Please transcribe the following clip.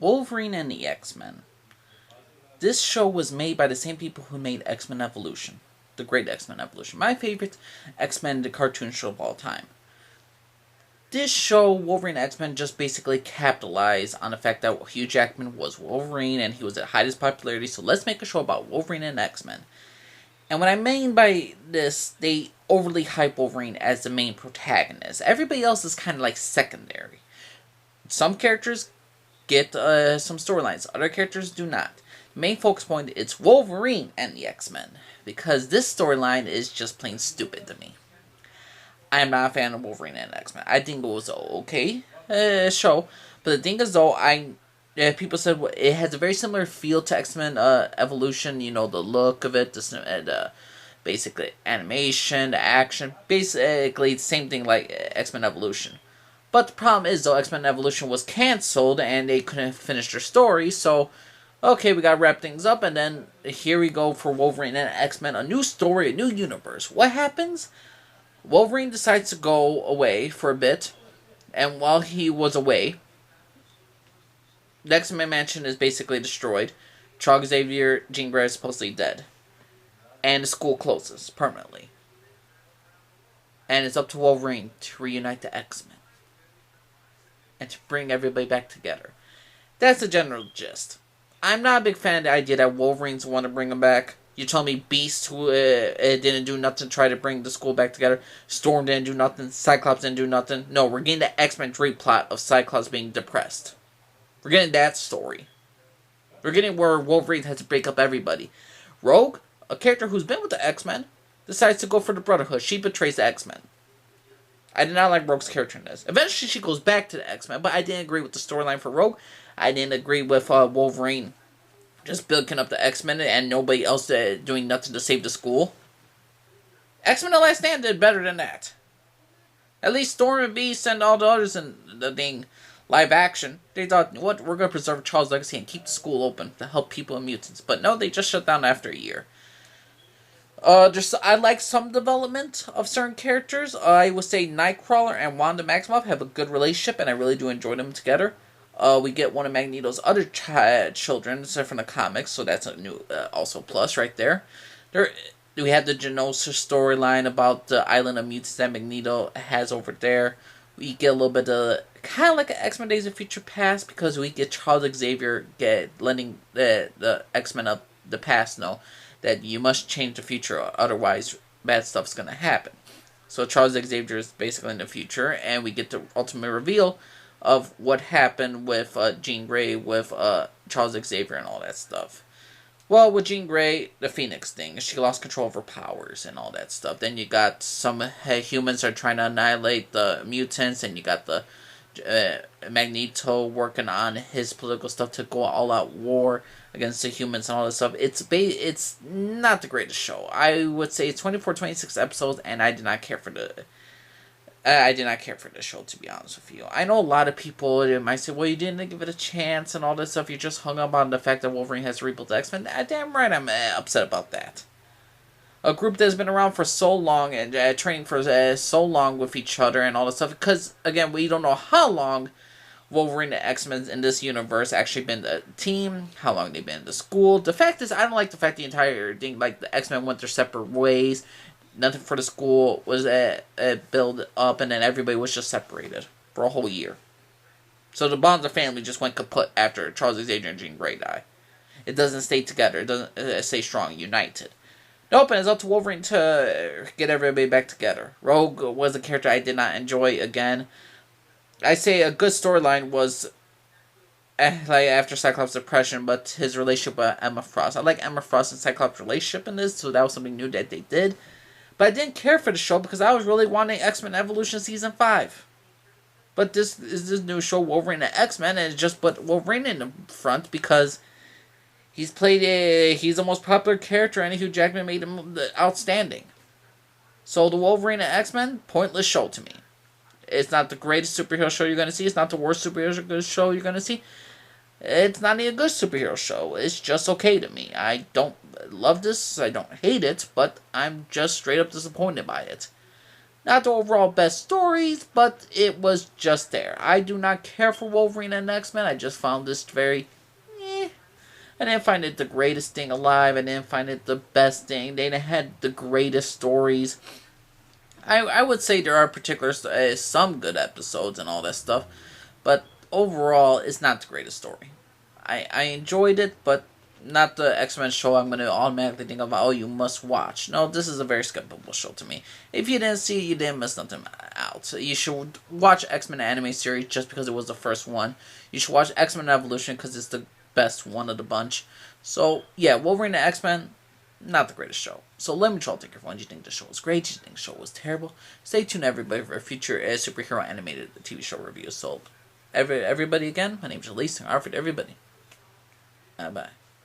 Wolverine and the X-Men. This show was made by the same people who made X-Men Evolution. The Great X-Men Evolution. My favorite X-Men the cartoon show of all time. This show, Wolverine and X-Men, just basically capitalized on the fact that Hugh Jackman was Wolverine and he was at highest popularity, so let's make a show about Wolverine and X-Men. And what I mean by this, they overly hype Wolverine as the main protagonist. Everybody else is kind of like secondary. Some characters get some storylines, other characters do not. The main focus point is Wolverine and the X-Men, because this storyline is just plain stupid to me. I am not a fan of Wolverine and X-Men. I think it was an okay show, but the thing is though, people said it has a very similar feel to X-Men Evolution. You know, the look of it, the basically animation, the action, basically the same thing like X-Men Evolution. But the problem is though, X-Men Evolution was cancelled and they couldn't finish their story, so okay, we gotta wrap things up, and then here we go for Wolverine and X-Men, a new story, a new universe. What happens? Wolverine decides to go away for a bit, and while he was away, the X-Men mansion is basically destroyed. Charles Xavier, Jean Grey is supposedly dead. And the school closes permanently. And it's up to Wolverine to reunite the X-Men. And to bring everybody back together. That's the general gist. I'm not a big fan of the idea that Wolverine's want to bring them back. You tell me Beast, who didn't do nothing to try to bring the school back together. Storm didn't do nothing. Cyclops didn't do nothing. No, we're getting the X-Men Drake plot of Cyclops being depressed. We're getting that story. We're getting where Wolverine has to break up everybody. Rogue, a character who's been with the X-Men, decides to go for the Brotherhood. She betrays the X-Men. I did not like Rogue's character in this. Eventually she goes back to the X-Men, but I didn't agree with the storyline for Rogue. I didn't agree with Wolverine just building up the X-Men and nobody else doing nothing to save the school. X-Men The Last Stand did better than that. At least Storm and Beast and all the others in the thing live action, they thought, you know what, we're going to preserve Charles' legacy and keep the school open to help people and mutants. But no, they just shut down after a year. I like some development of certain characters. I would say Nightcrawler and Wanda Maximoff have a good relationship, and I really do enjoy them together. We get one of Magneto's other children from the comics, so that's a new, also plus right there. We have the Geonosis storyline about the island of mutants that Magneto has over there. We get a little bit of kind of like an X-Men Days of Future Past, because we get Charles Xavier letting the X-Men of the past know that you must change the future, otherwise bad stuff's going to happen. So Charles Xavier is basically in the future, and we get the ultimate reveal of what happened with Jean Grey, with Charles Xavier and all that stuff. Well, with Jean Grey, the Phoenix thing, she lost control of her powers and all that stuff. Then you got some humans are trying to annihilate the mutants, and you got the Magneto working on his political stuff to go all-out war against the humans and all this stuff. It's not the greatest show. I would say it's 24, 26 episodes, and I did not care for the show, to be honest with you. I know a lot of people might say, well, you didn't give it a chance and all this stuff. You just hung up on the fact that Wolverine has to rebuild the X-Men. Damn right I'm upset about that. A group that's been around for so long and training for so long with each other and all this stuff. Because, again, we don't know how long Wolverine and X-Men in this universe actually been the team, how long they've been in the school. The fact is, I don't like the fact the entire thing, like the X-Men went their separate ways. Nothing for the school was built up, and then everybody was just separated for a whole year. So the bonds of family just went kaput after Charles Xavier and Jean Grey die. It doesn't stay together. It doesn't stay strong, united. Nope, and it's up to Wolverine to get everybody back together. Rogue was a character I did not enjoy again. I say a good storyline was like after Cyclops' depression, but his relationship with Emma Frost. I like Emma Frost and Cyclops' relationship in this, so that was something new that they did. But I didn't care for the show because I was really wanting X-Men Evolution Season 5. But this is this new show, Wolverine and X-Men, and it's just put Wolverine in the front because he's the most popular character, and Hugh Jackman made him outstanding. So the Wolverine and X-Men, pointless show to me. It's not the greatest superhero show you're going to see. It's not the worst superhero show you're going to see. It's not even a good superhero show. It's just okay to me. I don't love this. I don't hate it, but I'm just straight up disappointed by it. Not the overall best stories, but it was just there. I do not care for Wolverine and X-Men. I just found this very... eh. I didn't find it the greatest thing alive. I didn't find it the best thing. They had the greatest stories. I would say there are particular some good episodes and all that stuff, but overall, it's not the greatest story. I enjoyed it, but not the X-Men show I'm going to automatically think of, oh, you must watch. No, this is a very skippable show to me. If you didn't see it, you didn't miss nothing out. You should watch X-Men anime series just because it was the first one. You should watch X-Men Evolution because it's the best one of the bunch. So, yeah, Wolverine and X-Men, not the greatest show. So let me try to think of one. Do you think the show was great? Do you think the show was terrible? Stay tuned, everybody, for a future superhero animated TV show review. So, everybody again, my name is Elise. Alfred, everybody. Bye-bye.